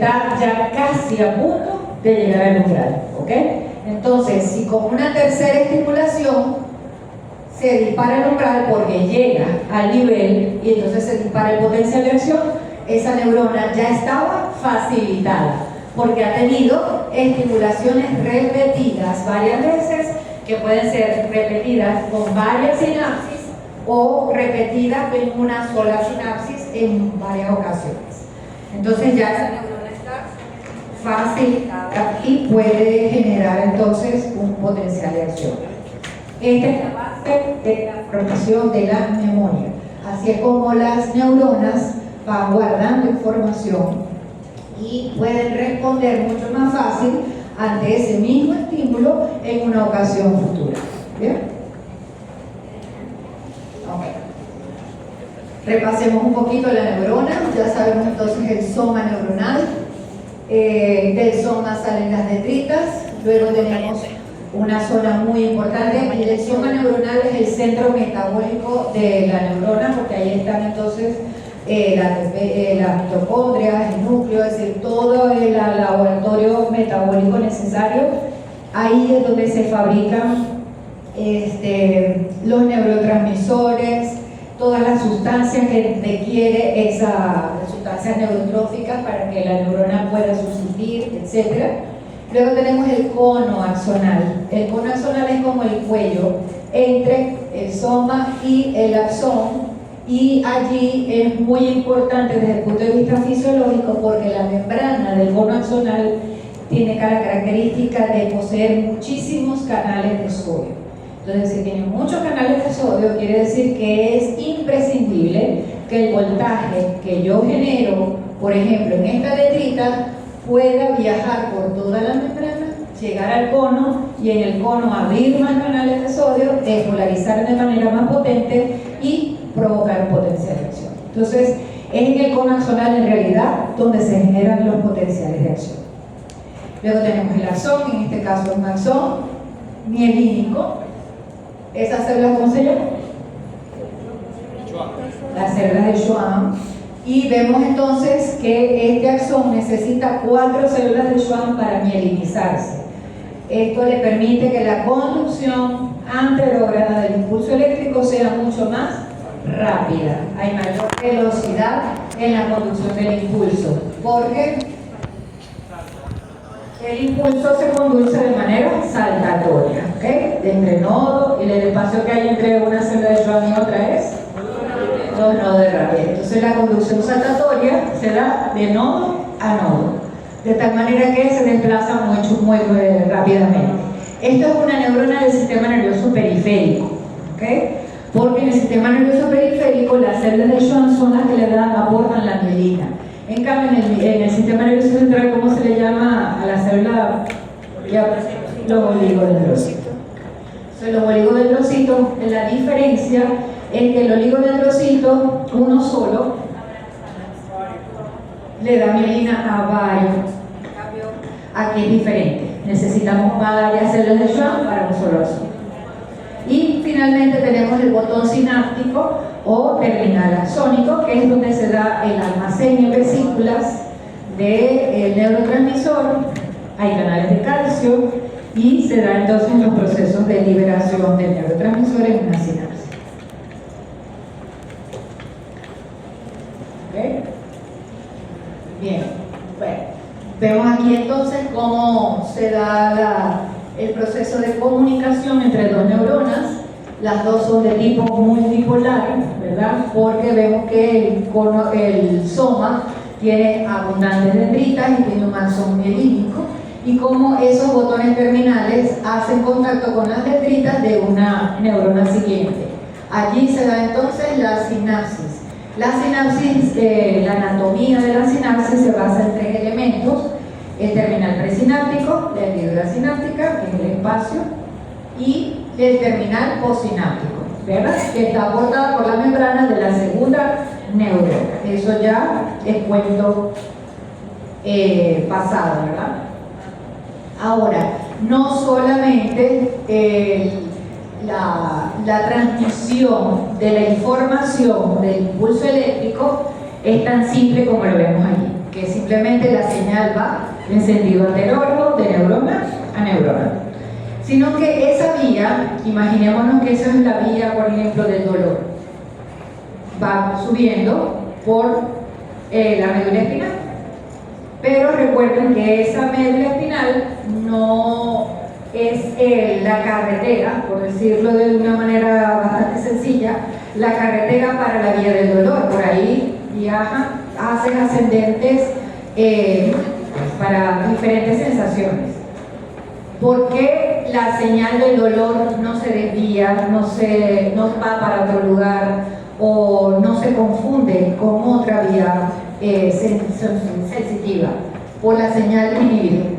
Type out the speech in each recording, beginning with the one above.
está ya casi a punto de llegar al umbral, ¿ok? Entonces, si con una tercera estimulación se dispara el umbral porque llega al nivel y entonces se dispara el potencial de acción, esa neurona ya estaba facilitada porque ha tenido estimulaciones repetidas varias veces, que pueden ser repetidas con varias sinapsis o repetidas en una sola sinapsis en varias ocasiones. Entonces ya esa neurona está facilitada y puede generar entonces un potencial de acción. Esta es la base de la formación de la memoria. Así es como las neuronas van guardando información y pueden responder mucho más fácil ante ese mismo estímulo en una ocasión futura. ¿Bien? Okay. Repasemos un poquito la neurona. Ya sabemos entonces el soma neuronal. Del soma salen las dendritas. Luego tenemos una zona muy importante. El soma neuronal es el centro metabólico de la neurona, porque ahí están entonces las mitocondrias, el núcleo, es decir, todo el laboratorio metabólico necesario. Ahí es donde se fabrican los neurotransmisores, todas las sustancias que requiere esas sustancias neurotróficas para que la neurona pueda subsistir, etc. Luego tenemos el cono axonal. El cono axonal es como el cuello entre el soma y el axón, y allí es muy importante desde el punto de vista fisiológico porque la membrana del cono axonal tiene la característica de poseer muchísimos canales de sodio. Entonces, si tiene muchos canales de sodio, quiere decir que es imprescindible que el voltaje que yo genero, por ejemplo, en esta dendrita, pueda viajar por toda la membrana, llegar al cono y en el cono abrir más canales de sodio, despolarizar de manera más potente y provocar potencial de acción. Entonces, es en el cono axonal en realidad donde se generan los potenciales de acción. Luego tenemos el axón, en este caso un axón mielínico. ¿Esas células cómo se llaman? Las células de Schwann. Y vemos entonces que este axón necesita 4 células de Schwann para mielinizarse. Esto le permite que la conducción anterograda del impulso eléctrico sea mucho más rápida. Hay mayor velocidad en la conducción del impulso, porque el impulso se conduce de manera saltatoria, ¿ok? Entre nodo y el espacio que hay entre una célula de Schwann y otra es 2 nodos de rapidez. Entonces la conducción saltatoria se da de nodo a nodo, de tal manera que se desplaza muy rápidamente. Esto es una neurona del sistema nervioso periférico, ¿ok? Porque en el sistema nervioso periférico las células de Schwann son las que aportan la mielina. En cambio, en el sistema nervioso central, ¿cómo se le llama a la célula? Los oligodendrocitos. Entonces, los oligodendrocitos, la diferencia es que el oligodendrocito, uno solo, le da mielina a varios. Aquí es diferente. Necesitamos varias células de Schwann para un solo axón. Y finalmente tenemos el botón sináptico o terminal axónico, que es donde se da el almacén en vesículas del neurotransmisor. Hay canales de calcio y se da entonces los procesos de liberación del neurotransmisor en una sinapsis. ¿Okay? Bien, bueno, vemos aquí entonces cómo se da el proceso de comunicación entre dos neuronas. Las dos son de tipo multipolar, ¿verdad? Porque vemos que el soma tiene abundantes dendritas y tiene un axón mielínico, y como esos botones terminales hacen contacto con las dendritas de una neurona siguiente. Allí se da entonces la sinapsis. La sinapsis, la anatomía de la sinapsis se basa en 3 elementos: el terminal presináptico, la hendidura sináptica, que es el espacio, y el terminal postsináptico, ¿verdad? Que está aportada por la membrana de la segunda neurona. Eso ya es cuento pasado, ¿verdad? Ahora, no solamente la transmisión de la información del impulso eléctrico es tan simple como lo vemos allí, que que simplemente la señal va en sentido anterógrafo de neurona a neurona, sino que esa vía, imaginémonos que esa es la vía, por ejemplo, del dolor, va subiendo por la médula espinal, pero recuerden que esa médula espinal no es la carretera, por decirlo de una manera bastante sencilla, la carretera para la vía del dolor. Por ahí viajan, hacen ascendentes para diferentes sensaciones. ¿Por qué la señal del dolor no se desvía, no va para otro lugar o no se confunde con otra vía sensitiva? Por las señales inhibidoras.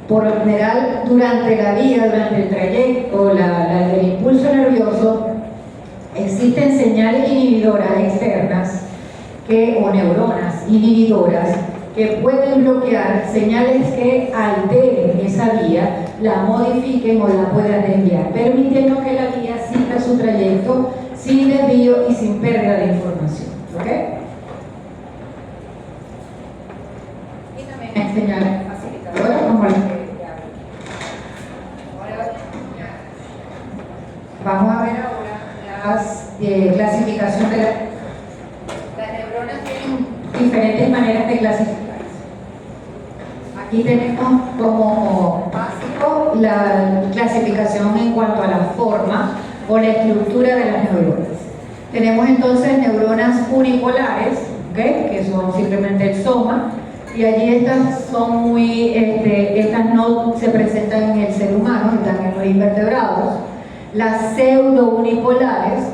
Por lo general, durante la vía, durante el trayecto, el impulso nervioso, existen señales inhibidoras externas o neuronas inhibidoras que pueden bloquear señales que alteren esa vía, la modifiquen o la puedan desviar, permitiendo que la vía siga su trayecto sin desvío y sin pérdida de información. ¿Ok? Y también hay señales facilitadoras como las que vamos a ver ahora la clasificación de las neuronas. Tienen diferentes maneras de clasificarse. Aquí tenemos como básico la clasificación en cuanto a la forma o la estructura de las neuronas. Tenemos entonces neuronas unipolares, ¿okay?, que son simplemente el soma, y allí estas son estas no se presentan en el ser humano, están en los invertebrados. Las pseudo-unipolares,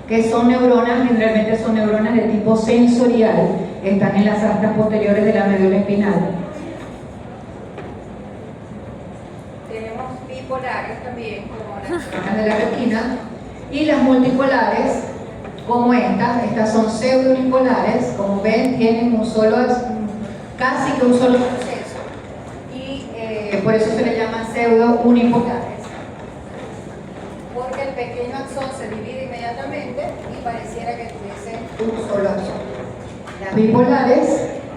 que son neuronas, generalmente son neuronas de tipo sensorial, están en las astas posteriores de la médula espinal. Tenemos bipolares también, como las neuronas de la retina, y las multipolares, como estas son pseudo-unipolares, como ven, tienen casi que un solo proceso, y por eso se le llama pseudo-unipolares. Porque el pequeño axón se divide inmediatamente y pareciera que tuviese un solo axón. Las bipolares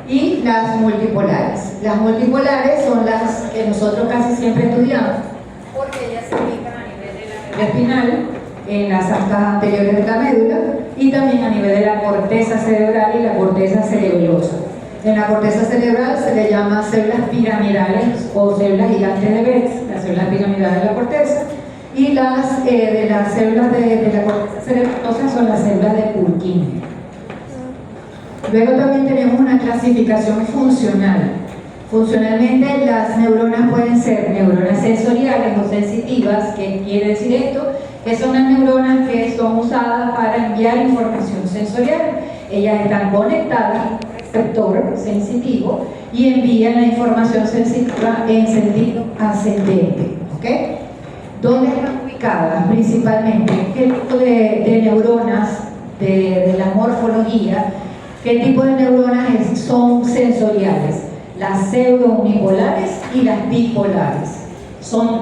y las multipolares. Las multipolares son las que nosotros casi siempre estudiamos, porque ellas se ubican a nivel de la médula espinal, en las astas anteriores de la médula, y también a nivel de la corteza cerebral y la corteza cerebelosa. En la corteza cerebral se le llama células piramidales o células gigantes de Betz, las células piramidales de la corteza. Y las células de la corteza cerebelosa son las células de Purkinje. Luego también tenemos una clasificación funcional. Funcionalmente, las neuronas pueden ser neuronas sensoriales o sensitivas. ¿Qué quiere decir esto? Que son las neuronas que son usadas para enviar información sensorial. Ellas están conectadas a un receptor sensitivo y envían la información sensitiva en sentido ascendente. ¿Ok? ¿Dónde están ubicadas principalmente? ¿Qué tipo de neuronas de la morfología? ¿Qué tipo de neuronas son sensoriales? Las pseudo-unipolares y las bipolares.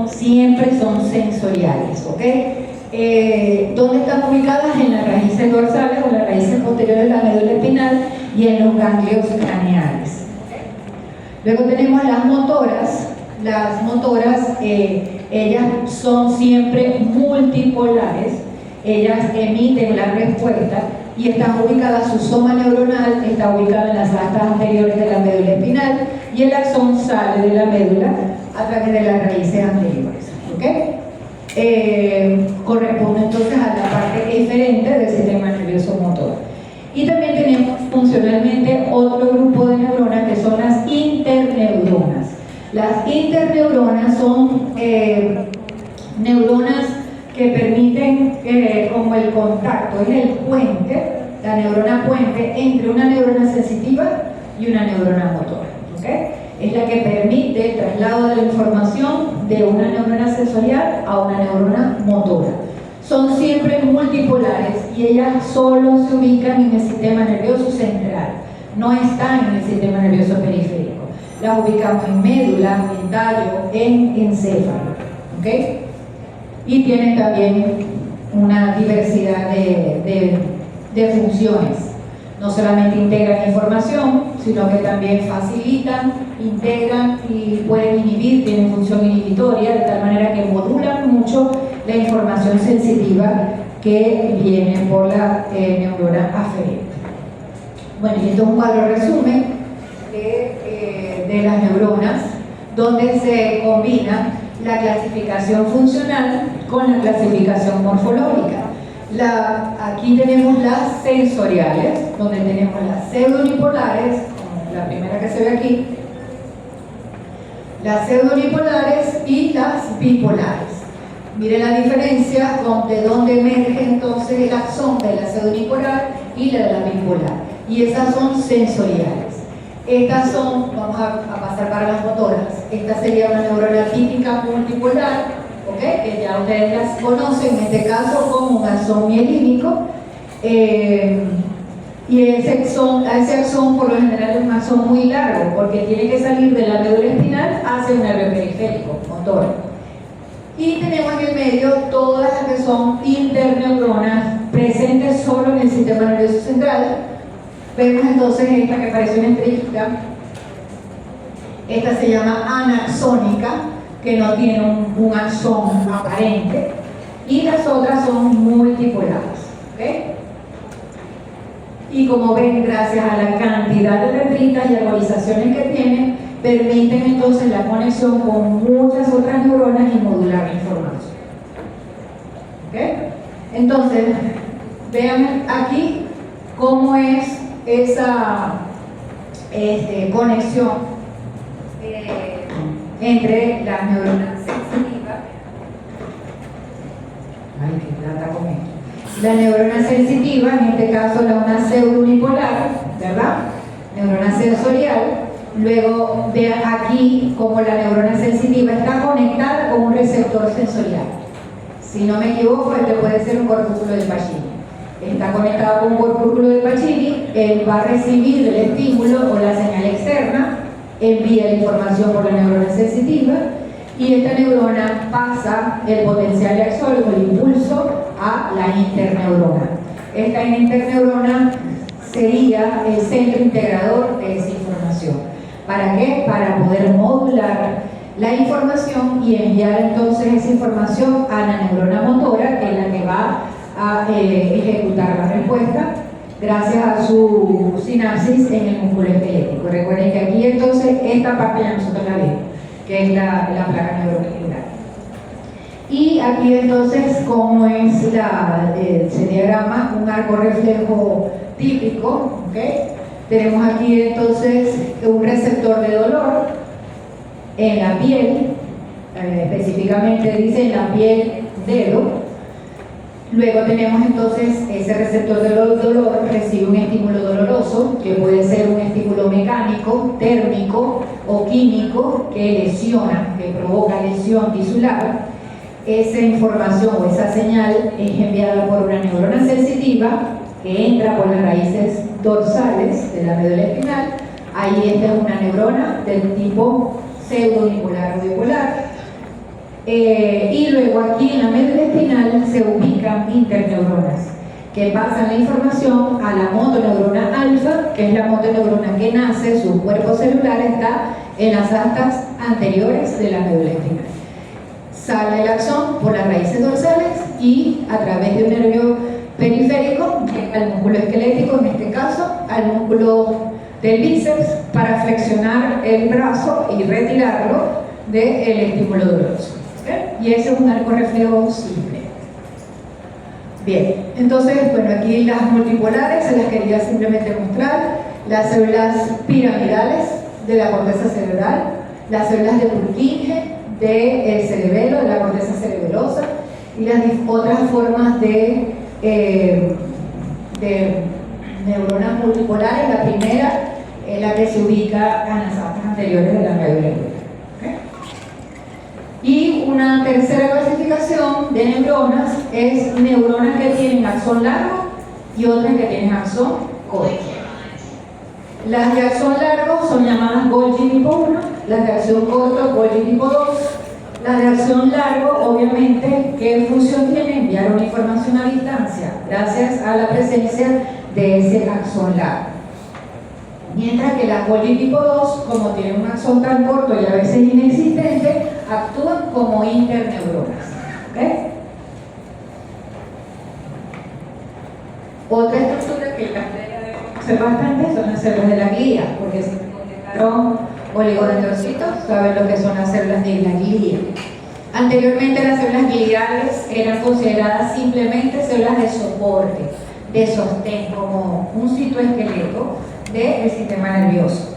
Siempre son sensoriales, ¿ok? ¿Dónde están ubicadas? En las raíces dorsales o las raíces posteriores de la médula espinal y en los ganglios craneales. Luego tenemos las motoras. Las motoras, ellas son siempre multipolares, ellas emiten la respuesta y están ubicadas, su soma neuronal está ubicada en las astas anteriores de la médula espinal y el axón sale de la médula a través de las raíces anteriores. ¿Okay? Corresponde entonces a la parte diferente del sistema nervioso motor. Y también tenemos funcionalmente otro grupo de neuronas que son las interneuronas. Las interneuronas son neuronas que permiten como el contacto, es el puente, la neurona puente entre una neurona sensitiva y una neurona motora. ¿Okay? Es la que permite el traslado de la información de una neurona sensorial a una neurona motora. Son siempre multipolares y ellas solo se ubican en el sistema nervioso central, no están en el sistema nervioso periférico. Las ubicamos en médula, en tallo, en encéfalo. ¿Okay? Y tienen también una diversidad de funciones. No solamente integran información, sino que también facilitan, integran y pueden inhibir, tienen función inhibitoria, de tal manera que modulan mucho la información sensitiva que viene por la neurona aferente. Bueno, y esto es un cuadro resumen de las neuronas, donde se combina la clasificación funcional con la clasificación morfológica. Aquí tenemos las sensoriales, donde tenemos las pseudonipolares, como la primera que se ve aquí, las pseudonipolares y las bipolares. Mire la diferencia de dónde emerge entonces el axón de la pseudonipolar y la de la bipolar. Y esas son sensoriales. Estas son, vamos a pasar para las motoras. Esta sería una neurona típica multipolar, ¿okay? Que ya ustedes las conocen, en este caso como un axón mielínico. Y ese axón por lo general es un axón muy largo, porque tiene que salir de la médula espinal hacia un nervio periférico, motor. Y tenemos en el medio todas las que son interneuronas presentes solo en el sistema nervioso central. Vemos entonces esta que parece una estrellita. Esta se llama anaxónica, que no tiene un axón aparente. Y las otras son multipolares. ¿Okay? Y como ven, gracias a la cantidad de letritas y arborizaciones que tienen, permiten entonces la conexión con muchas otras neuronas y modular la información. ¿Okay? Entonces, vean aquí cómo es esa conexión entre las neuronas sensitivas. Ay, qué plata con esto. La neurona sensitiva, en este caso una pseudonipolar, ¿verdad? Neurona sensorial. Luego vean aquí cómo la neurona sensitiva está conectada con un receptor sensorial. Si no me equivoco, este puede ser un corpúsculo de Pacini. Está conectado con un corpúsculo de Pacini, él va a recibir el estímulo o la señal externa, envía la información por la neurona sensitiva y esta neurona pasa el potencial de axón o el impulso a la interneurona. Esta interneurona sería el centro integrador de esa información. ¿Para qué? Para poder modular la información y enviar entonces esa información a la neurona motora, que es la que va a ejecutar la respuesta gracias a su sinapsis en el músculo esquelético. Recuerden que aquí entonces esta parte ya nosotros la vemos, que es la placa neuromuscular. Y aquí entonces, como es el diagrama, un arco reflejo típico, ¿okay? Tenemos aquí entonces un receptor de dolor en la piel, específicamente dice en la piel dedo. Luego tenemos entonces ese receptor de dolor recibe un estímulo doloroso, que puede ser un estímulo mecánico, térmico o químico que lesiona, que provoca lesión tisular. Esa información o esa señal es enviada por una neurona sensitiva que entra por las raíces dorsales de la médula espinal. Ahí esta es una neurona del tipo pseudonipolar o bipolar. Y luego aquí en la médula espinal se ubican interneuronas que pasan la información a la motoneurona alfa, que es la motoneurona que nace, su cuerpo celular está en las astas anteriores de la médula espinal. Sale el axón por las raíces dorsales y a través de un nervio periférico llega al músculo esquelético, en este caso al músculo del bíceps, para flexionar el brazo y retirarlo del estímulo doloroso. Y ese es un arco reflejo simple. Bien, entonces, bueno, aquí las multipolares se las quería simplemente mostrar, las células piramidales de la corteza cerebral, las células de Purkinje del cerebelo, de la corteza cerebelosa, y las otras formas de neuronas multipolares. La primera es la que se ubica en las astas anteriores de la médula. Y una tercera clasificación de neuronas es neuronas que tienen axón largo y otras que tienen axón corto. Las de axón largo son llamadas Golgi tipo 1, las de axón corto Golgi tipo 2. Las de axón largo, obviamente, ¿qué función tiene? Enviar una información a distancia, gracias a la presencia de ese axón largo. Mientras que la poli tipo 2, como tiene un axón tan corto y a veces inexistente, actúan como interneuronas. ¿Okay? Otra estructura que el castella debe conocer bastante son las células de la glía, porque si encontraron oligodendrocitos, saben lo que son las células de la glía. Anteriormente las células gliales eran consideradas simplemente células de soporte, de sostén, como un citoesqueleto del sistema nervioso.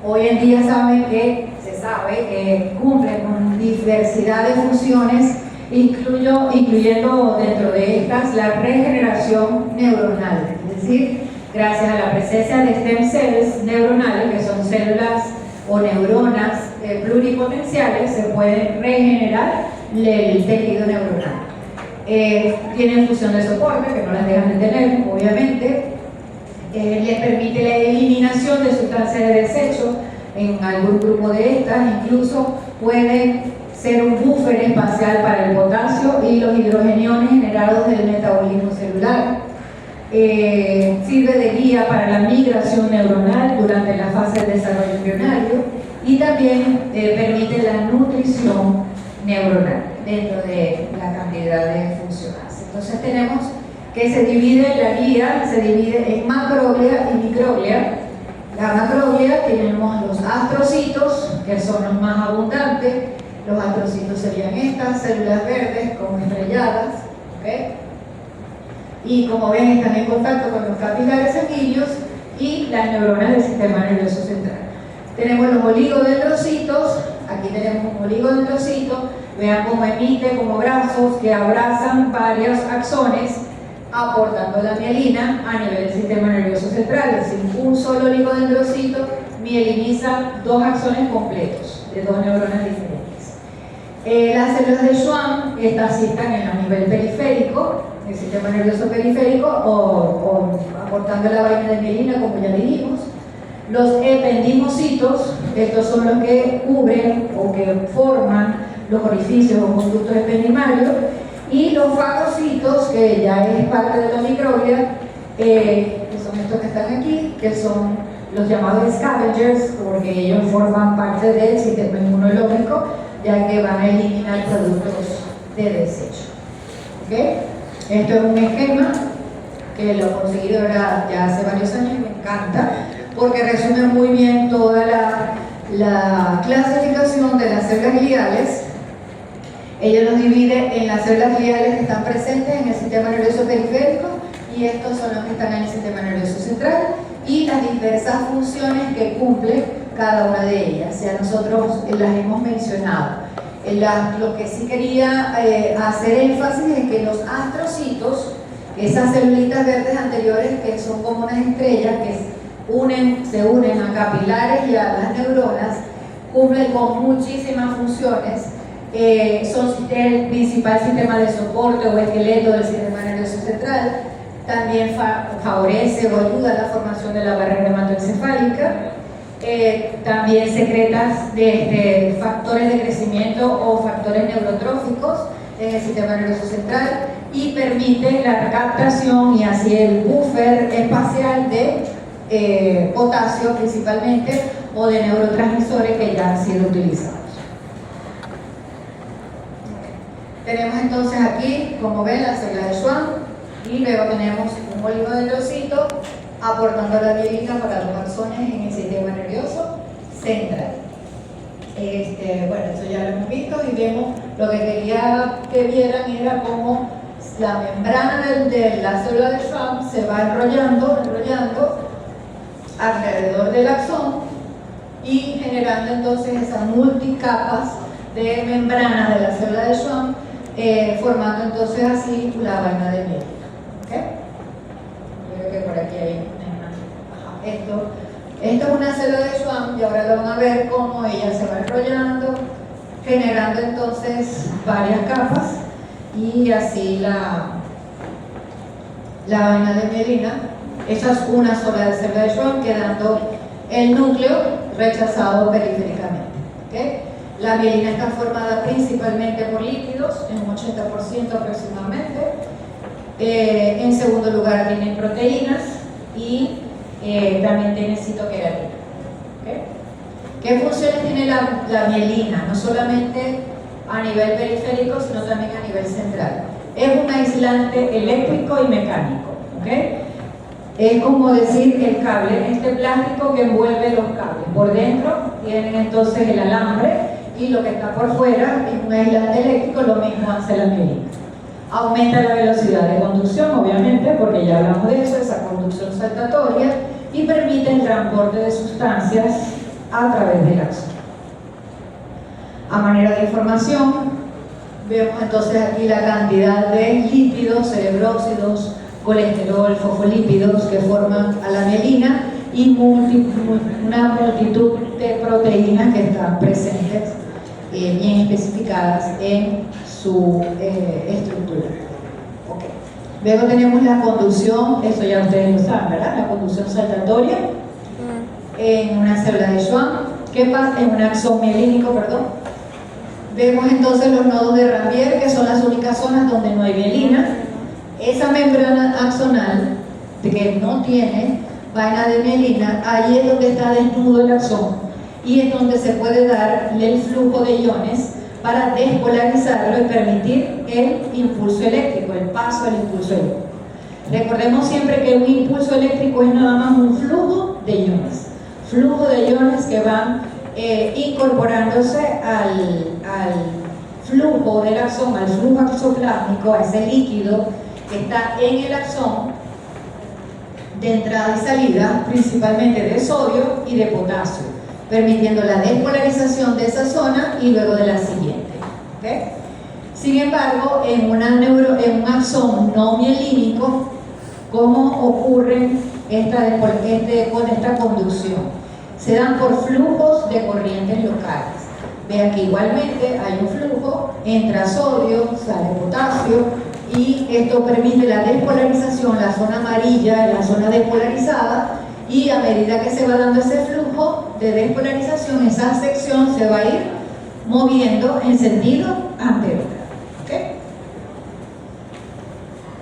Hoy en día se sabe que cumplen con diversidad de funciones, incluyendo dentro de estas la regeneración neuronal, es decir, gracias a la presencia de stem cells neuronales, que son células o neuronas pluripotenciales, se puede regenerar el tejido neuronal. Tienen función de soporte, que no las dejan de tener, obviamente. Les permite la eliminación de sustancias de desecho en algún grupo de estas, incluso pueden ser un buffer espacial para el potasio y los hidrogeniones generados del metabolismo celular. Sirve de guía para la migración neuronal durante la fase de desarrollo embrionario y también permite la nutrición neuronal dentro de la cantidad de funciones. Entonces tenemos que se divide la guía, se divide en macroglia y microglia. La macroglia tenemos los astrocitos, que son los más abundantes. Los astrocitos serían estas células verdes como estrelladas, ¿okay? Y como ven están en contacto con los capilares sanguíneos y las neuronas del sistema nervioso central. Tenemos los oligodendrocitos, aquí tenemos un oligodendrocito, vean cómo emite como brazos que abrazan varios axones, aportando la mielina a nivel del sistema nervioso central. Es decir, un solo oligodendrocito mieliniza dos axones completos de dos neuronas diferentes. Las células de Schwann, estas sí están a nivel periférico, el sistema nervioso periférico, o aportando la vaina de mielina, como ya dijimos. Los ependimocitos, estos son los que cubren o que forman los orificios o conductos ependimarios. Y los fagocitos, que ya es parte de la microglia, que son estos que están aquí, que son los llamados scavengers, porque ellos forman parte del sistema inmunológico, ya que van a eliminar productos de desecho. ¿Okay? Esto es un esquema que lo he conseguido ya hace varios años y me encanta, porque resume muy bien toda la clasificación de las células gliales. Ella los divide en las células gliales que están presentes en el sistema nervioso periférico y estos son los que están en el sistema nervioso central y las diversas funciones que cumple cada una de ellas. Ya nosotros las hemos mencionado. Lo que sí quería hacer énfasis es que los astrocitos, esas celulitas verdes anteriores que son como unas estrellas que se unen a capilares y a las neuronas, cumplen con muchísimas funciones. Son el principal sistema de soporte o esqueleto del sistema nervioso central. También favorece o ayuda a la formación de la barrera hematoencefálica. También secretas de factores de crecimiento o factores neurotróficos en el sistema nervioso central y permite la captación y así el buffer espacial de potasio principalmente o de neurotransmisores que ya han sido utilizados. Tenemos entonces aquí, como ven, la célula de Schwann y luego tenemos un oligodendrocito aportando la mielina para los axones en el sistema nervioso central. Bueno, esto ya lo hemos visto y vemos, lo que quería que vieran era cómo la membrana de la célula de Schwann se va enrollando alrededor del axón y generando entonces esas multicapas de membrana de la célula de Schwann, formando entonces así la vaina de mielina. ¿Okay? Creo que por aquí hay esto es una célula de Schwann y ahora lo van a ver cómo ella se va enrollando, generando entonces varias capas y así la vaina de mielina. Esa es una sola célula de Schwann, quedando el núcleo rechazado periféricamente. ¿Okay? La mielina está formada principalmente por lípidos, en un 80% aproximadamente. En segundo lugar tienen proteínas y también tiene citoqueratina. ¿Okay? ¿Qué funciones tiene la mielina? No solamente a nivel periférico, sino también a nivel central. Es un aislante eléctrico y mecánico. ¿Okay? Es como decir el cable, este plástico que envuelve los cables. Por dentro tienen entonces el alambre y lo que está por fuera es un aislante eléctrico, lo mismo hace la mielina. Aumenta la velocidad de conducción, obviamente, porque ya hablamos de eso, esa conducción saltatoria, y permite el transporte de sustancias a través del axón. A manera de información, vemos entonces aquí la cantidad de lípidos, cerebróxidos, colesterol, fosfolípidos que forman a la mielina y una multitud de proteínas que están presentes, bien especificadas en su estructura. Okay. Luego tenemos la conducción, eso ya ustedes lo saben, ¿verdad? La conducción saltatoria en una célula de Schwann. ¿Qué pasa? En un axón mielínico, perdón. Vemos entonces los nodos de Rambier, que son las únicas zonas donde no hay mielina. Esa membrana axonal, que no tiene vaina de mielina, ahí es donde está desnudo el axón y es donde se puede dar el flujo de iones para despolarizarlo y permitir el impulso eléctrico, el paso del impulso eléctrico. Recordemos siempre que un impulso eléctrico es nada más un flujo de iones que van incorporándose al flujo del axón, al flujo axoplásmico, a ese líquido que está en el axón de entrada y salida, principalmente de sodio y de potasio, permitiendo la despolarización de esa zona y luego de la siguiente. ¿Okay? Sin embargo, en un axón no mielínico, ¿cómo ocurre con esta conducción? Se dan por flujos de corrientes locales. Vean que igualmente hay un flujo, entra sodio, sale potasio, y esto permite la despolarización, la zona amarilla, la zona despolarizada, y a medida que se va dando ese flujo de despolarización, esa sección se va a ir moviendo en sentido anterior.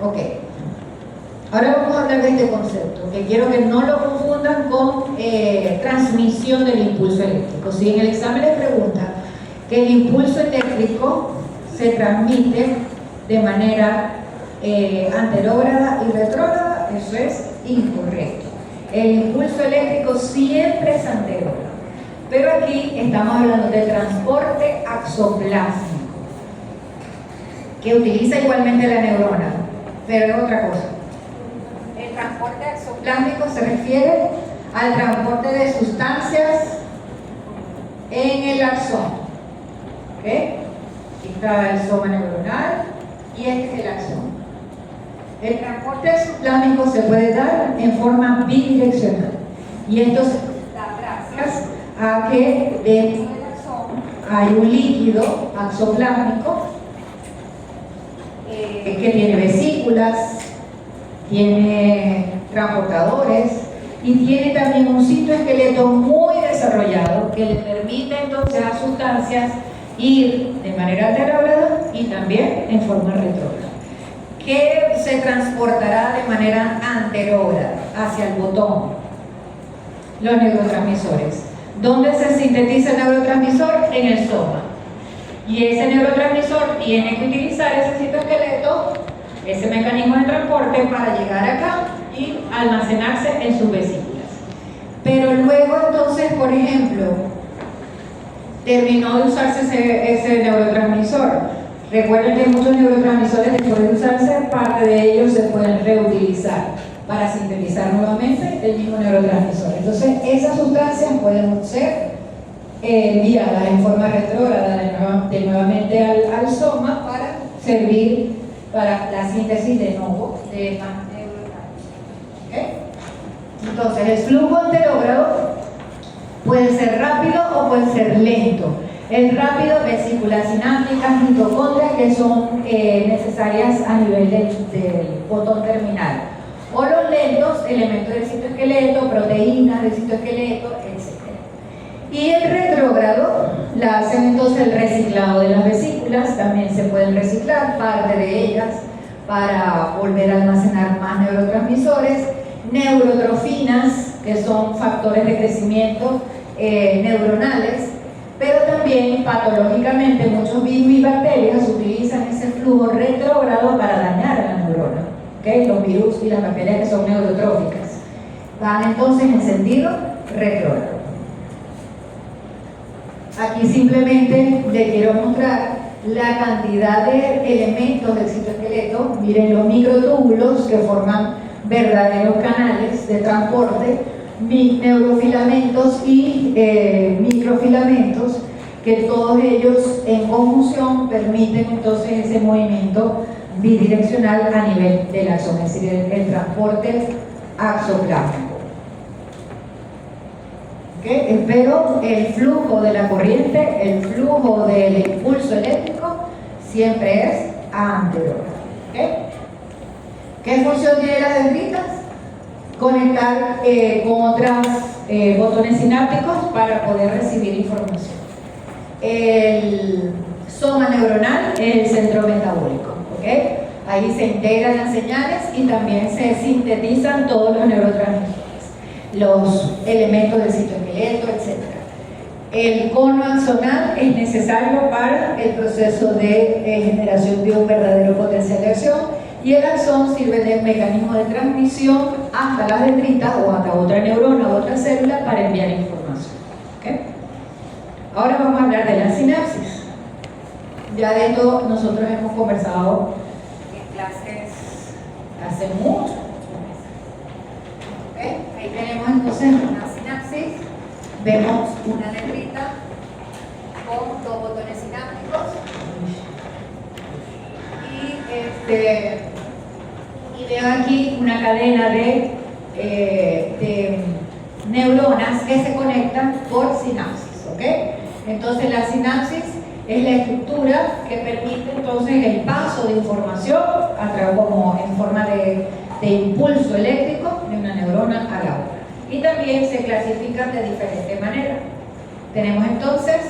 ¿Ok? Ahora vamos a hablar de este concepto, que quiero que no lo confundan con transmisión del impulso eléctrico. Si en el examen les pregunta que el impulso eléctrico se transmite de manera anterógrada y retrógrada, eso es incorrecto. El impulso eléctrico siempre es anterógrado, pero aquí estamos hablando de transporte axoplásmico, que utiliza igualmente la neurona, pero es otra cosa. El transporte axoplásmico se refiere al transporte de sustancias en el axón. ¿Okay? Aquí está el soma neuronal y este es el axón. El transporte axoplásmico se puede dar en forma bidireccional, y esto se da gracias a que dentro del axón hay un líquido axoplásmico que tiene vesículas, tiene transportadores y tiene también un citoesqueleto muy desarrollado que le permite entonces a sustancias ir de manera anterógrada y también en forma retrógrada. ¿Qué se transportará de manera anterógrada hacia el botón? Los neurotransmisores. ¿Dónde se sintetiza el neurotransmisor? En el soma. Y ese neurotransmisor tiene que utilizar ese citoesqueleto, ese mecanismo de transporte, para llegar acá y almacenarse en sus vesículas. Pero luego entonces, por ejemplo, terminó de usarse ese neurotransmisor. Recuerden que muchos neurotransmisores, después de usarse, parte de ellos se pueden reutilizar para sintetizar nuevamente el mismo neurotransmisor. Entonces, esas sustancias pueden ser enviadas en forma retrógrada nuevamente al soma para servir para la síntesis de nuevo de más neurotransmisores. ¿Okay? Entonces, el flujo anterógrado puede ser rápido o puede ser lento. El rápido, vesículas sinápticas, mitocondrias, que son necesarias a nivel del botón terminal. O los lentos, elementos del citoesqueleto, proteínas del citoesqueleto, etc. Y el retrógrado, la hacen entonces el reciclado de las vesículas, también se pueden reciclar parte de ellas para volver a almacenar más neurotransmisores, neurotrofinas, que son factores de crecimiento neuronales, pero también patológicamente muchos virus y bacterias utilizan ese flujo retrógrado para dañar a la neurona. ¿Okay? Los virus y las bacterias que son neurotróficas van entonces en sentido retrógrado. Aquí simplemente le quiero mostrar la cantidad de elementos del citoesqueleto. Miren los microtúbulos que forman verdaderos canales de transporte, neurofilamentos y microfilamentos, que todos ellos en conjunción permiten entonces ese movimiento bidireccional a nivel del axón, es decir, el transporte axoplástico. ¿Okay? Pero el flujo de la corriente, el flujo del impulso eléctrico siempre es anterior. ¿Okay? ¿Qué función tienen las dendritas? Conectar con otros botones sinápticos para poder recibir información. El soma neuronal es el centro metabólico. ¿Okay? Ahí se integran las señales y también se sintetizan todos los neurotransmisores, los elementos del citoesqueleto, etc. El cono axonal es necesario para el proceso de generación de un verdadero potencial de acción, y el axón sirve de mecanismo de transmisión hasta las dendritas o hasta otra neurona o otra célula para enviar información. ¿Okay? Ahora vamos a hablar de la sinapsis. Ya de esto nosotros hemos conversado en clases hace mucho. ¿Okay? Ahí tenemos entonces una sinapsis, vemos una dendrita con dos botones sinápticos y veo aquí una cadena de neuronas que se conectan por sinapsis. ¿Okay? Entonces la sinapsis es la estructura que permite entonces el paso de información a través, como en forma de impulso eléctrico de una neurona a la otra. Y también se clasifican de diferente manera. Tenemos entonces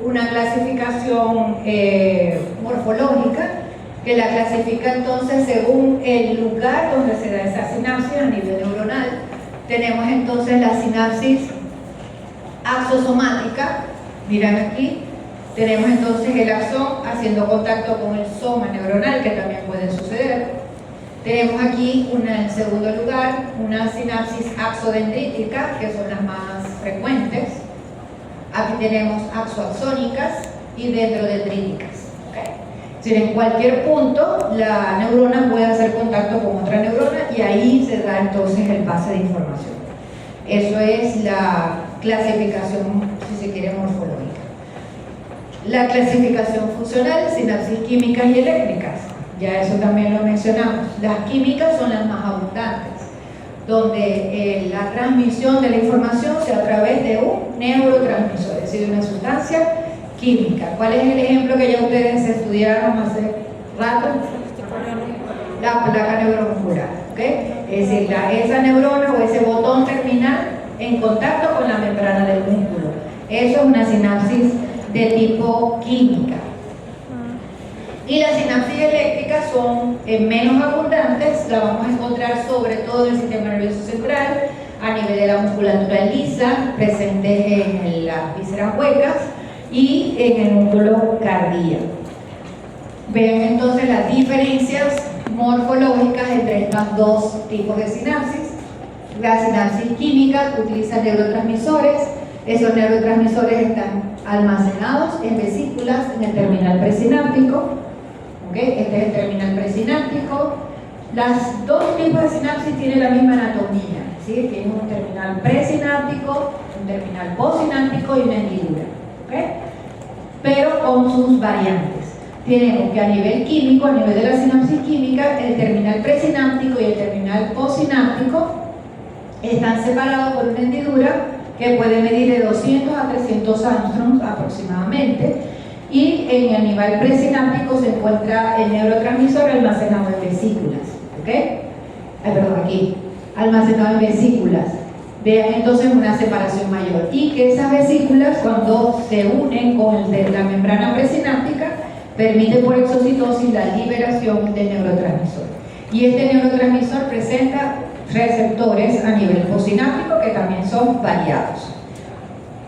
una clasificación morfológica, que la clasifica entonces según el lugar donde se da esa sinapsis a nivel neuronal. Tenemos entonces la sinapsis axosomática, miran aquí, tenemos entonces el axón haciendo contacto con el soma neuronal, que también puede suceder. Tenemos aquí, en segundo lugar, una sinapsis axodendrítica, que son las más frecuentes. Aquí tenemos axoaxónicas y dendrodendríticas. ¿Okay? Es decir, en cualquier punto la neurona puede hacer contacto con otra neurona y ahí se da entonces el pase de información. Eso es la clasificación, si se quiere, morfológica. La clasificación funcional, sinapsis químicas y eléctricas. Ya eso también lo mencionamos. Las químicas son las más abundantes, donde la transmisión de la información se da a través de un neurotransmisor, es decir, una sustancia química. ¿Cuál es el ejemplo que ya ustedes estudiaron hace rato? La placa neuromuscular. ¿Okay? Es decir, esa neurona o ese botón terminal en contacto con la membrana del músculo. Eso es una sinapsis de tipo química. Y las sinapsis eléctricas son menos abundantes, la vamos a encontrar sobre todo en el sistema nervioso central, a nivel de la musculatura lisa, presente en las vísceras huecas y en el músculo cardíaco. Ven entonces las diferencias morfológicas entre estos dos tipos de sinapsis. La sinapsis química utiliza neurotransmisores. Esos neurotransmisores están almacenados en vesículas en el terminal presináptico. ¿Okay? Este es el terminal presináptico. Los dos tipos de sinapsis tienen la misma anatomía, ¿sí? Tienen un terminal presináptico, un terminal postsináptico y una hendidura. ¿Okay? Pero con sus variantes. Tenemos que a nivel químico, a nivel de la sinapsis química, el terminal presináptico y el terminal postsináptico están separados por una hendidura que puede medir de 200 a 300 angstroms aproximadamente. Y en el nivel presináptico se encuentra el neurotransmisor almacenado en vesículas. ¿Okay? Aquí, almacenado en vesículas. Vean entonces una separación mayor. Y que esas vesículas, cuando se unen con la membrana presináptica, permite por exocitosis la liberación del neurotransmisor. Y este neurotransmisor presenta receptores a nivel posináptico que también son variados.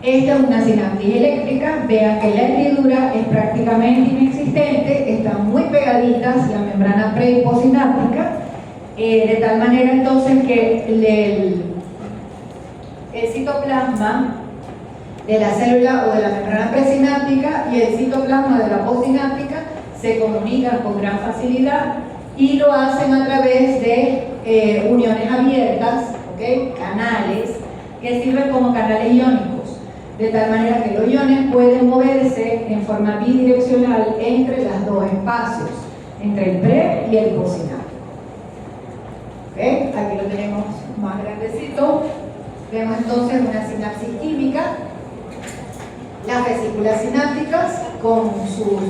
Esta es una sinapsis eléctrica. Vean que la hendidura es prácticamente inexistente, están muy pegaditas la membrana pre y posináptica, de tal manera entonces que el citoplasma de la célula o de la membrana presináptica y el citoplasma de la posináptica se comunican con gran facilidad y lo hacen a través de uniones abiertas, ¿okay? Canales que sirven como canales iónicos, de tal manera que los iones pueden moverse en forma bidireccional entre los dos espacios, entre el pre y el posináptico. ¿Okay? Aquí lo tenemos más grandecito. Vemos entonces una sinapsis química, las vesículas sinápticas con su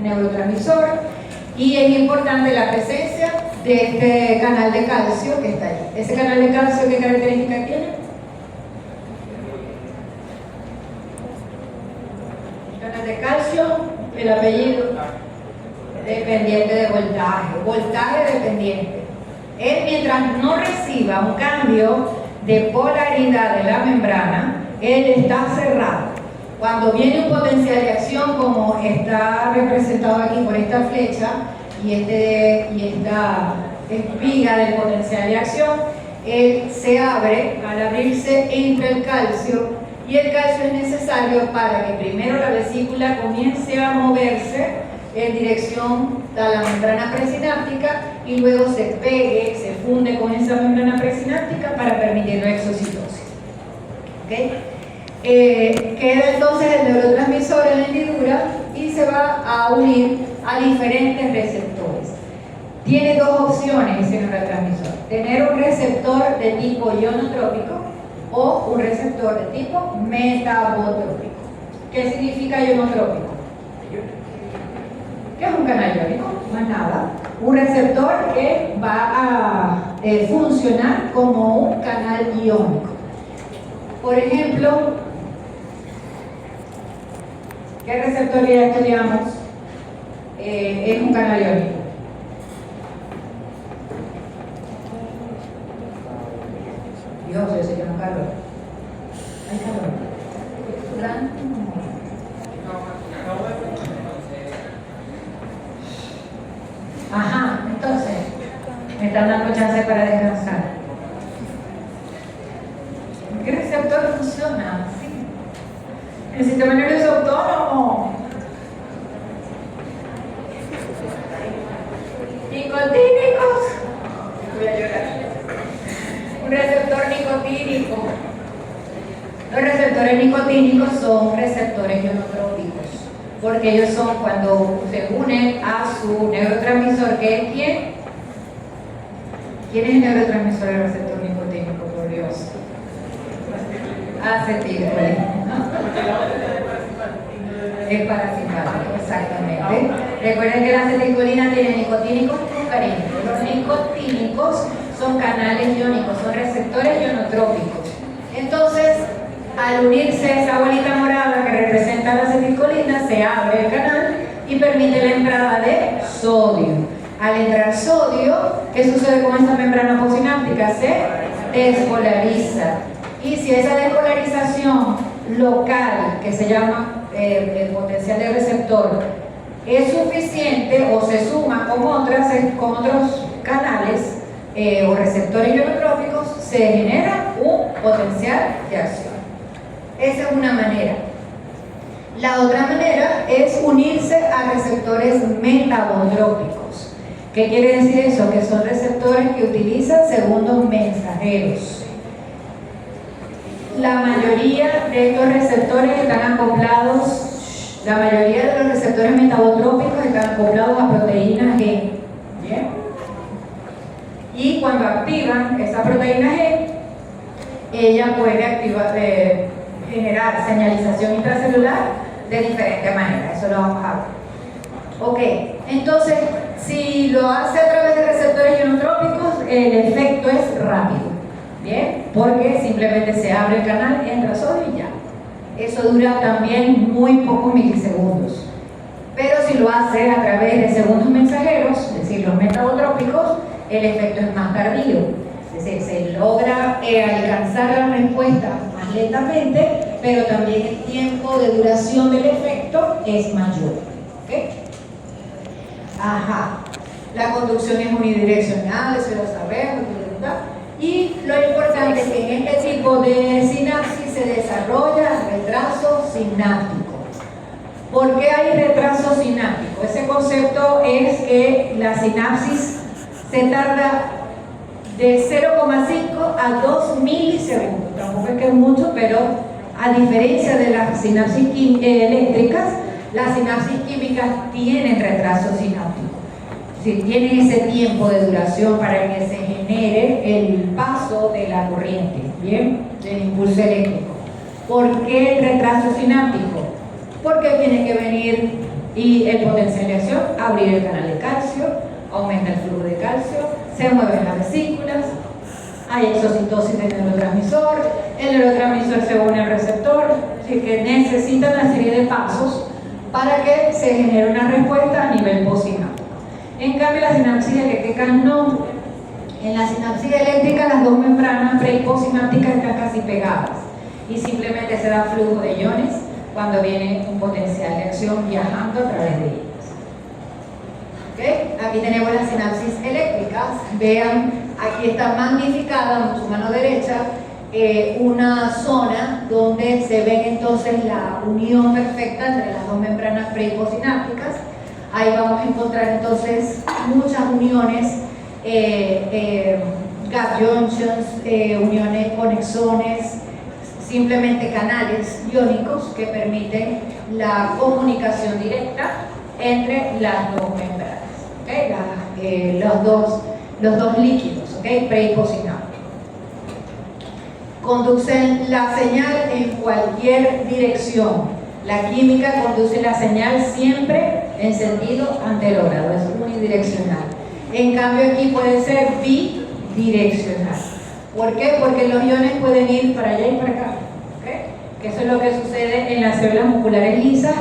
neurotransmisor, y es importante la presencia de este canal de calcio que está ahí. ¿Ese canal de calcio qué característica tiene? El canal de calcio, el apellido, dependiente de voltaje dependiente. Él, mientras no reciba un cambio de polaridad de la membrana, él está cerrado. Cuando viene un potencial de acción, como está representado aquí por esta flecha y esta espiga del potencial de acción, él se abre. Al abrirse entra el calcio, y el calcio es necesario para que primero la vesícula comience a moverse en dirección a la membrana presináptica y luego se pegue, se funde con esa membrana presináptica para permitir la exocitosis. ¿Okay? Queda entonces el neurotransmisor en la hendidura y se va a unir a diferentes receptores. Tiene dos opciones ese neurotransmisor: tener un receptor de tipo ionotrópico o un receptor de tipo metabotrópico. ¿Qué significa ionotrópico? ¿Qué es un canal iónico? Más nada. Un receptor que va a funcionar como un canal iónico. Por ejemplo, ¿qué receptor que ya estudiamos es un canal iónico? Dios, yo sé que no calor. ¿Hay calor? Ajá, entonces, me están dando chance para descansar. ¿Qué receptor funciona? Sí. El sistema nervioso autónomo. Nicotínicos. Voy a llorar. Un receptor nicotínico. Los receptores nicotínicos son receptores ionotrópicos, porque ellos son cuando se unen a su neurotransmisor, que es ¿quién? ¿Quién es el neurotransmisor del receptor nicotínico, por Dios? Acetilcolina. Es parasimpático, exactamente. Recuerden que la acetilcolina tiene nicotínicos muscarínicos. Los nicotínicos son canales iónicos, son receptores ionotrópicos. Entonces, al unirse esa bolita morada que representa la acetilcolina, se abre el canal y permite la entrada de sodio. Al entrar sodio, ¿qué sucede con esta membrana posináptica? Se despolariza. Y si esa despolarización local, que se llama el potencial del receptor, es suficiente o se suma con otros canales o receptores ionotrópicos, se genera un potencial de acción. Esa es una manera. La otra manera es unirse a receptores metabotrópicos. ¿Qué quiere decir eso? Que son receptores que utilizan segundos mensajeros. La mayoría de estos receptores están acoplados, la mayoría de los receptores metabotrópicos están acoplados a proteína G. ¿Bien? Y cuando activan esa proteína G, ella puede generar señalización intracelular de diferentes maneras. Eso lo vamos a ver. Ok, entonces, si lo hace a través de receptores ionotrópicos, el efecto es rápido. Bien, porque simplemente se abre el canal, entra sodio y ya. Eso dura también muy pocos milisegundos. Pero si lo hace a través de segundos mensajeros, es decir, los metabotrópicos, el efecto es más tardío. Es decir, se logra alcanzar la respuesta más lentamente, pero también el tiempo de duración del efecto es mayor. ¿Okay? Ajá. La conducción es unidireccional, eso lo sabemos, ¿verdad? Y lo importante es que en este tipo de sinapsis se desarrolla retraso sináptico. ¿Por qué hay retraso sináptico? Ese concepto es que la sinapsis se tarda de 0,5 a 2 milisegundos. Tampoco es que es mucho, pero a diferencia de las sinapsis eléctricas, las sinapsis químicas tienen retraso sináptico. Si tienen ese tiempo de duración para que se genere el paso de la corriente, ¿bien? Del impulso eléctrico. ¿Por qué el retraso sináptico? Porque tiene que venir y el potencial de acción, abrir el canal de calcio, aumenta el flujo de calcio, se mueven las vesículas, hay exocitosis del neurotransmisor, el neurotransmisor se une al receptor, así que necesita una serie de pasos para que se genere una respuesta a nivel postsináptico. En cambio, las sinapsis eléctricas no. En la sinapsis eléctrica las dos membranas pre y postsinápticas están casi pegadas y simplemente se da flujo de iones cuando viene un potencial de acción viajando a través de ellas. ¿Okay? Aquí tenemos las sinapsis eléctricas. Vean, aquí está magnificada en su mano derecha una zona donde se ve entonces la unión perfecta entre las dos membranas pre y postsinápticas. Ahí vamos a encontrar entonces muchas uniones, gap junctions, uniones, conexones, simplemente canales iónicos que permiten la comunicación directa entre las dos membranas, ¿okay? Los dos líquidos, ¿okay? Pre y postsináptico. Conducen la señal en cualquier dirección. La química conduce la señal siempre en sentido anterógrado, es unidireccional. En cambio aquí puede ser bidireccional. ¿Por qué? Porque los iones pueden ir para allá y para acá. ¿Okay? Que eso es lo que sucede en las células musculares lisas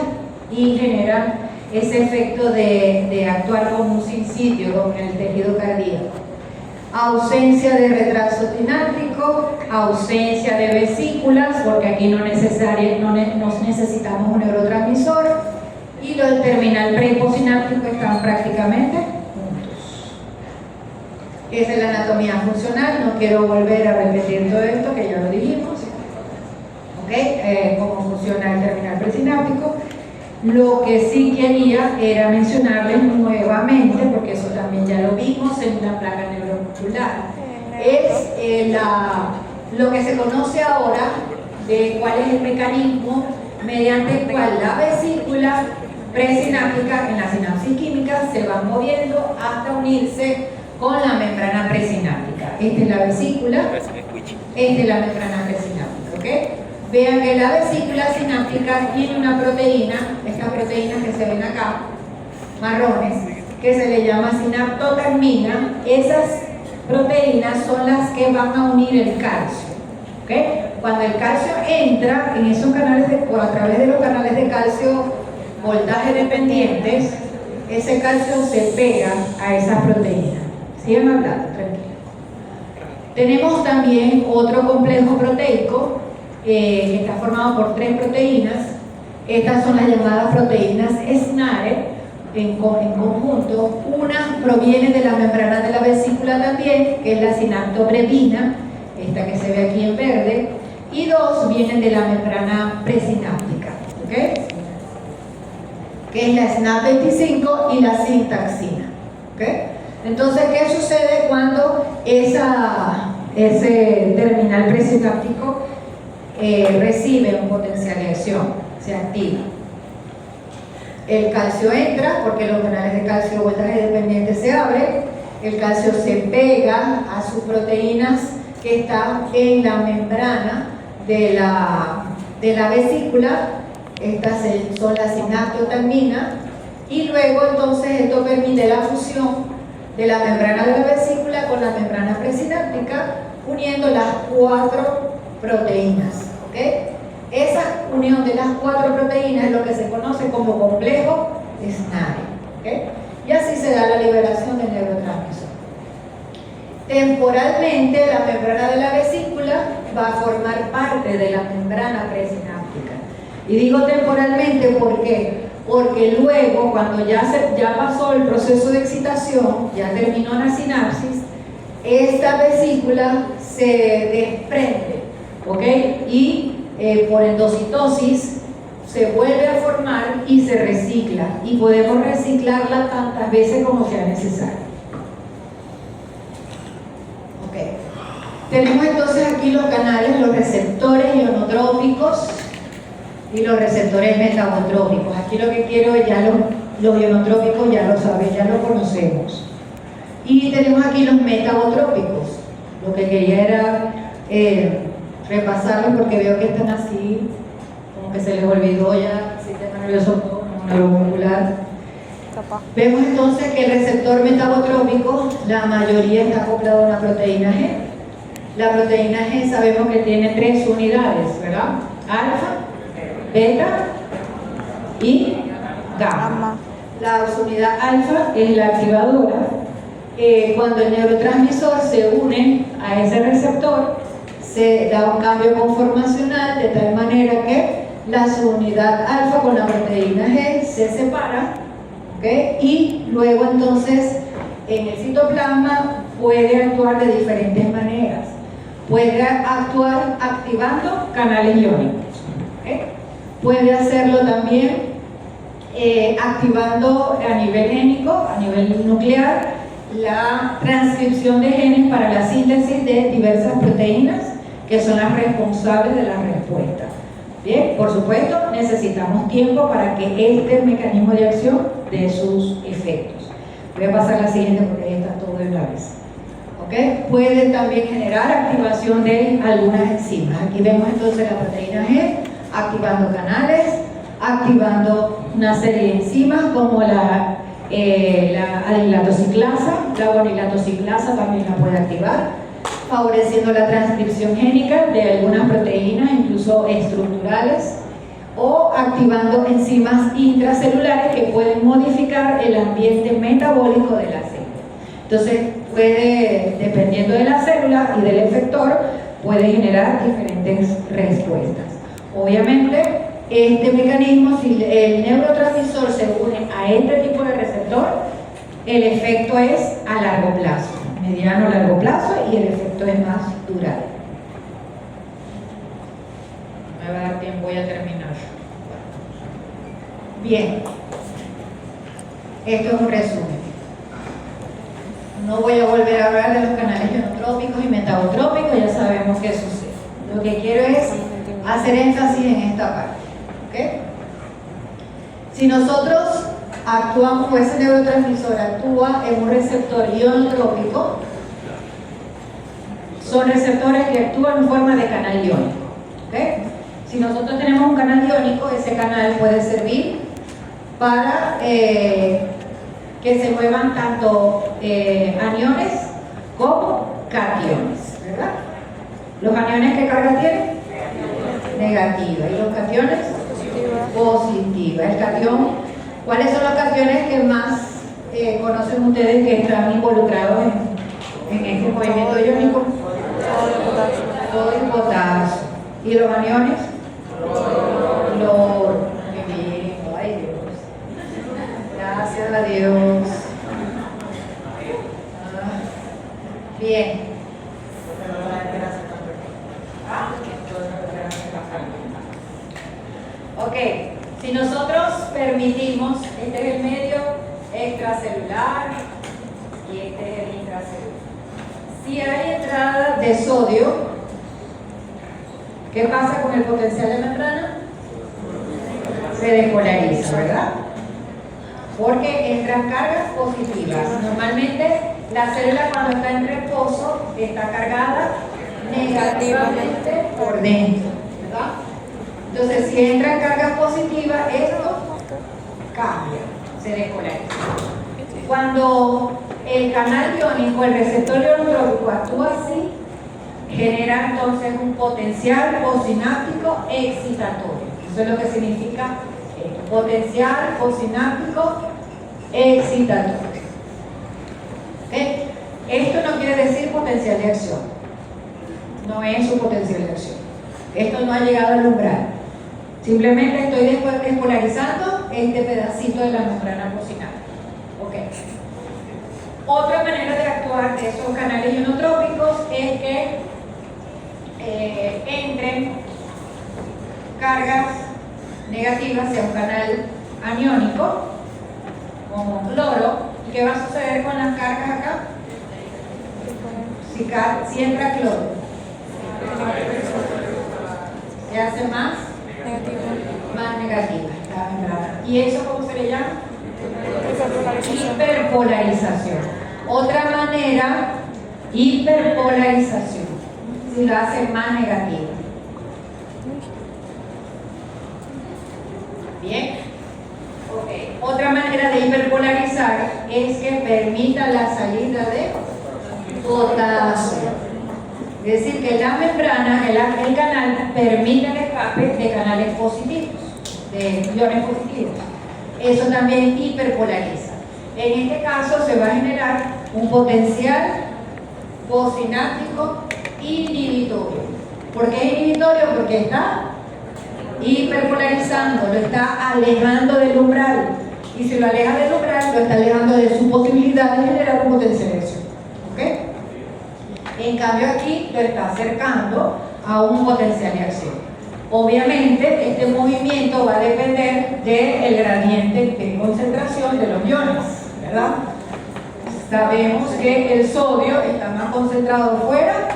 y generan ese efecto de actuar como un sinsitio, como en el tejido cardíaco. Ausencia de retraso sináptico, ausencia de vesículas, porque aquí no necesitamos un neurotransmisor, y los terminal pre y postsináptico están prácticamente juntos. Esa es la anatomía funcional, no quiero volver a repetir todo esto que ya lo dijimos. ¿Okay? Cómo funciona el terminal presináptico. Lo que sí quería era mencionarles nuevamente, porque eso también ya lo vimos en una placa neuromuscular, es lo que se conoce ahora de cuál es el mecanismo mediante el cual la vesícula presináptica en la sinapsis química se va moviendo hasta unirse con la membrana presináptica. Esta es la vesícula, esta es la membrana presináptica, ¿ok? Vean que la vesícula sináptica tiene una proteína, estas proteínas que se ven acá, marrones, que se le llama sinaptotermina. Esas proteínas son las que van a unir el calcio. ¿Okay? Cuando el calcio entra en esos canales o a través de los canales de calcio voltaje dependientes, ese calcio se pega a esas proteínas. Sigan hablando, tranquilo. Tenemos también otro complejo proteico que está formado por 3 proteínas. Estas son las llamadas proteínas SNARE en conjunto. Una proviene de la membrana de la vesícula también, que es la sinaptobrebina, esta que se ve aquí en verde, y 2 vienen de la membrana presináptica, ¿okay? Que es la SNAP25 y la sintaxina, ¿okay? Entonces, ¿qué sucede cuando ese terminal presináptico recibe un potencial de acción? Se activa. El calcio entra porque los canales de calcio voltaje dependiente se abren, el calcio se pega a sus proteínas que están en la membrana de la vesícula. Estas son la sinaptotermina, y luego entonces esto permite la fusión de la membrana de la vesícula con la membrana presináptica, uniendo las 4 proteínas, ¿okay? Esa unión de las 4 proteínas es lo que se conoce como complejo SNARI, ¿okay? Y así se da la liberación del neurotransmisor. Temporalmente, la membrana de la vesícula va a formar parte de la membrana presináptica. Y digo temporalmente porque luego, cuando ya pasó el proceso de excitación, ya terminó la sinapsis, esta vesícula se desprende, ¿ok? Y por endocitosis se vuelve a formar y se recicla. Y podemos reciclarla tantas veces como sea necesario. Tenemos entonces aquí los canales, los receptores ionotrópicos y los receptores metabotrópicos. Aquí lo que quiero es ya los ionotrópicos, ya lo saben, ya lo conocemos. Y tenemos aquí los metabotrópicos. Lo que quería era repasarlos porque veo que están así, como que se les olvidó ya el sistema nervioso neuromuscular. Vemos entonces que el receptor metabotrópico, la mayoría está acoplado a una proteína G. La proteína G sabemos que tiene 3 unidades, ¿verdad? Alfa, beta y gamma. La unidad alfa es la activadora. Cuando el neurotransmisor se une a ese receptor, se da un cambio conformacional de tal manera que la subunidad alfa con la proteína G se separa, ¿okay? Y luego entonces en el citoplasma puede actuar de diferentes maneras. Puede actuar activando canales iónicos, ¿okay? Puede hacerlo también activando a nivel génico, a nivel nuclear, la transcripción de genes para la síntesis de diversas proteínas que son las responsables de la respuesta. Bien, por supuesto, necesitamos tiempo para que este mecanismo de acción dé sus efectos. Voy a pasar a la siguiente porque ahí está todo de una vez. ¿Okay? Puede también generar activación de algunas enzimas. Aquí vemos entonces la proteína G activando canales, activando una serie de enzimas como la anilatociclasa, la guanilatociclasa también la puede activar, favoreciendo la transcripción génica de algunas proteínas, incluso estructurales, o activando enzimas intracelulares que pueden modificar el ambiente metabólico de la célula. Entonces, puede, dependiendo de la célula y del efector, puede generar diferentes respuestas. Obviamente, este mecanismo, si el neurotransmisor se une a este tipo de receptor, el efecto es a largo plazo, mediano a largo plazo, y el efecto es más duradero. Me va a dar tiempo, voy a terminar. Bien, esto es un resumen. No voy a volver a hablar de los canales ionotrópicos y metabotrópicos, ya sabemos qué sucede. Lo que quiero es hacer énfasis en esta parte. ¿Okay? Si nosotros actuamos, o ese neurotransmisor actúa en un receptor ionotrópico, son receptores que actúan en forma de canal iónico. ¿Okay? Si nosotros tenemos un canal iónico, ese canal puede servir para que se muevan tanto aniones como cationes, ¿verdad? ¿Los aniones qué carga tienen? Negativa. ¿Y los cationes? Positiva. El catión, ¿cuáles son los cationes que más conocen ustedes que están involucrados en este movimiento iónico? Sodio y potasio. ¿Y los aniones? Cloro. Qué bien. Ay, Dios. Gracias a Dios. Bien. Ok, si nosotros permitimos, este es el medio extracelular y este es el intracelular. Si hay entrada de sodio, ¿qué pasa con el potencial de membrana? Se despolariza, ¿verdad? Porque entran cargas positivas. Normalmente la célula cuando está en reposo está cargada negativamente por dentro, ¿verdad? Entonces, si entran cargas positivas, esto cambia, se despolariza. Cuando el canal iónico, el receptor ionotrópico actúa así, genera entonces un potencial postsináptico excitatorio. Eso es lo que significa Potencial posináptico excitatorio. ¿Okay? Esto no quiere decir potencial de acción. No es un potencial de acción. Esto no ha llegado al umbral. Simplemente estoy despolarizando este pedacito de la membrana posináptica. ¿Okay? Otra manera de actuar de esos canales ionotrópicos es que entren cargas negativas hacia un canal aniónico, como cloro. ¿Y qué va a suceder con las cargas acá? Si entra cloro, se hace más negativa la membrana. ¿Y eso cómo se le llama? Hiperpolarización. Otra manera, hiperpolarización, si la hace más negativa. Bien. Okay. Otra manera de hiperpolarizar es que permita la salida de potasio. Es decir, que la membrana, el canal, permite el escape de canales positivos, de iones positivos. Eso también hiperpolariza. En este caso se va a generar un potencial posináptico inhibitorio. ¿Por qué inhibitorio? Porque está hiperpolarizando, lo está alejando del umbral. Y si lo aleja del umbral, lo está alejando de su posibilidad de generar un potencial de acción. ¿Okay? En cambio aquí lo está acercando a un potencial de acción. Obviamente este movimiento va a depender del gradiente de concentración de los iones, ¿verdad? Sabemos que el sodio está más concentrado fuera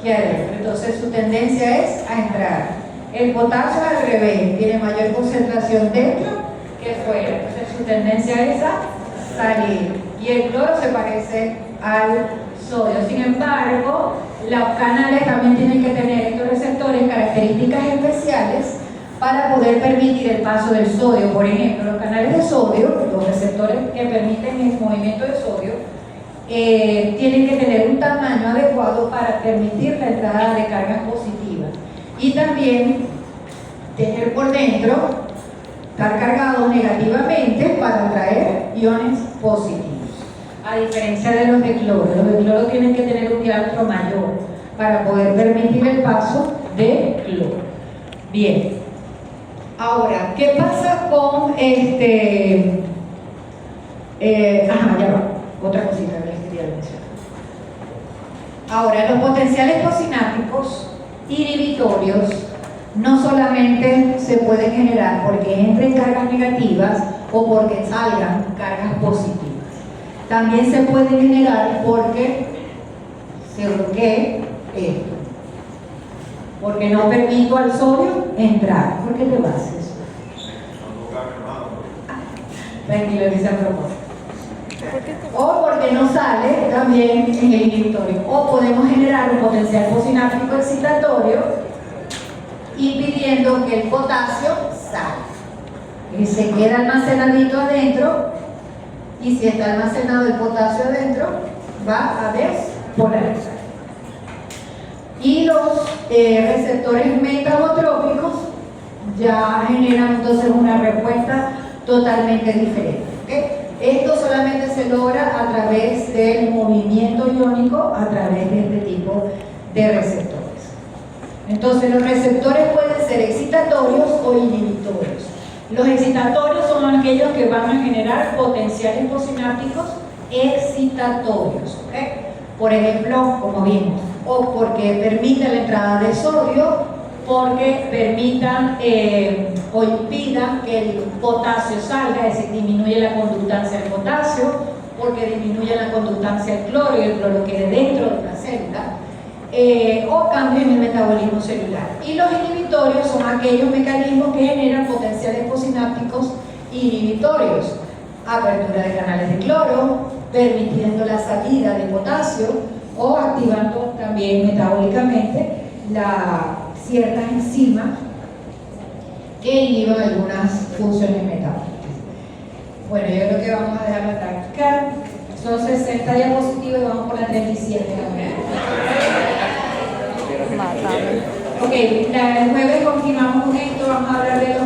que adentro, entonces su tendencia es a entrar. El potasio al revés, tiene mayor concentración dentro que fuera, entonces su tendencia es a salir. Y el cloro se parece al sodio. Sin embargo, los canales también tienen que tener estos receptores características especiales para poder permitir el paso del sodio. Por ejemplo, los canales de sodio, los receptores que permiten el movimiento de sodio, tienen que tener un tamaño adecuado para permitir la entrada de cargas positivas. Y también tener por dentro, estar cargados negativamente para atraer iones positivos. A diferencia de los de cloro tienen que tener un diámetro mayor para poder permitir el paso de cloro. Bien. Ahora, ¿qué pasa con ya va, otra cosita que les quería mencionar. Ahora, los potenciales posinápticos inhibitorios no solamente se pueden generar porque entren cargas negativas o porque salgan cargas positivas. También se pueden generar porque se bloquee esto. Porque no permito al sodio entrar. ¿Por qué te vas eso? Tranquilo, dice a propósito. O porque no sale también en el inhibitorio. O podemos generar un potencial posináptico excitatorio impidiendo que el potasio salga. Y se queda almacenadito adentro. Y si está almacenado el potasio adentro, va a despolarizar. Y los receptores metabotrópicos ya generan entonces una respuesta totalmente diferente. ¿Okay? Esto solamente se logra a través del movimiento iónico, a través de este tipo de receptores. Entonces los receptores pueden ser excitatorios o inhibitorios. Los excitatorios son aquellos que van a generar potenciales posinápticos excitatorios. ¿Okay? Por ejemplo, como vimos, o porque permitan la entrada de sodio, porque permitan o impidan que el potasio salga, es decir, disminuye la conductancia del potasio, porque disminuye la conductancia del cloro y el cloro quede dentro de la célula, o cambios en el metabolismo celular. Y los inhibitorios son aquellos mecanismos que generan potenciales posinápticos inhibitorios, apertura de canales de cloro, permitiendo la salida de potasio, o activando también metabólicamente ciertas enzimas que inhiban algunas funciones metabólicas. Bueno, yo creo que vamos a dejarlo hasta acá. Son 60 diapositivas y vamos por la 37 ahora. Ok, el jueves continuamos con esto, vamos a hablar de los